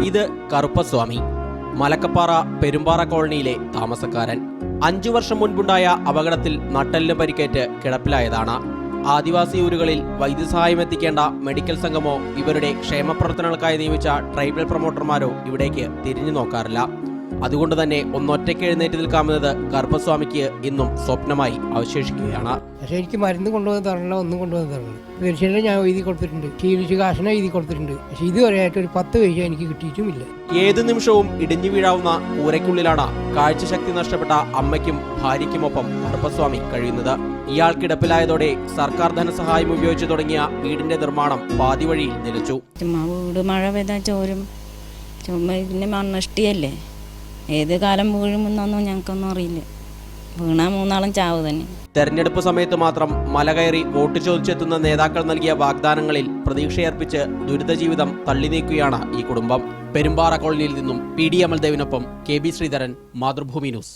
ഇത് കറുപ്പസ്വാമി, മലക്കപ്പാറ പെരുമ്പാറ കോളനിയിലെ താമസക്കാരൻ. 5 വർഷം മുൻപുണ്ടായ അപകടത്തിൽ നട്ടെല്ലിന് പരിക്കേറ്റ് കിടപ്പിലായതാണ്. ആദിവാസി ഊരുകളിൽ വൈദ്യസഹായം എത്തിക്കേണ്ട മെഡിക്കൽ സംഘമോ ഇവരുടെ ക്ഷേമപ്രവർത്തനങ്ങൾക്കായി നിയമിച്ച ട്രൈബൽ പ്രൊമോട്ടർമാരോ ഇവിടേക്ക് തിരിഞ്ഞു നോക്കാറില്ല. അതുകൊണ്ട് തന്നെ ഒന്നൊറ്റയ്ക്ക് എഴുന്നേറ്റ് നിൽക്കാമെന്നത് കറുപ്പസ്വാമിക്ക് ഇന്നും സ്വപ്നമായി അവശേഷിക്കുകയാണ്. പക്ഷേ എനിക്ക് മരുന്ന് കൊണ്ടുവന്ന് തരണില്ല, ഒന്നും കൊണ്ടുവന്ന് തരണം. പെൻഷനിൽ ഞാൻ എഴുതി കൊടുത്തിട്ടുണ്ട്, ചികിത്സ കാശിനെ എഴുതി കൊടുത്തിട്ടുണ്ട്. പക്ഷേ ഇതുവരെയായിട്ട് ഒരു 10 പൈസ എനിക്ക് കിട്ടിയിട്ടുമില്ല. ഏത് നിമിഷവും ഇടിഞ്ഞു വീഴാവുന്ന കൂരയ്ക്കുള്ളിലാണ് കാഴ്ചശക്തി നഷ്ടപ്പെട്ട അമ്മയ്ക്കും ഭാര്യയ്ക്കുമൊപ്പം കറുപ്പസ്വാമി കഴിയുന്നത്. ഇയാൾ കിടപ്പിലായതോടെ സർക്കാർ ധനസഹായം ഉപയോഗിച്ചു തുടങ്ങിയ വീടിന്റെ നിർമ്മാണം പാതിവഴിയിൽ നിലച്ചു. വീട് മഴ പെയ്താൽ ചോരും, പിന്നെ മണ്ണിഷ്ടിയല്ലേ, ഏത് കാലം വീഴുമെന്നൊന്നും ഞങ്ങൾക്കൊന്നും അറിയില്ല. വീണാ 3 നാളും ചാവ് തന്നെ. തെരഞ്ഞെടുപ്പ് സമയത്ത് മാത്രം മല കയറി വോട്ട് ചോദിച്ചെത്തുന്ന നേതാക്കൾ നൽകിയ വാഗ്ദാനങ്ങളിൽ പ്രതീക്ഷയർപ്പിച്ച് ദുരിതജീവിതം തള്ളി നീക്കുകയാണ് ഈ കുടുംബം. പെരുമ്പാറ കോളനിയിൽ നിന്നും PD അമൽദേവിനൊപ്പം KB Sreedharan, Mathrubhumi news.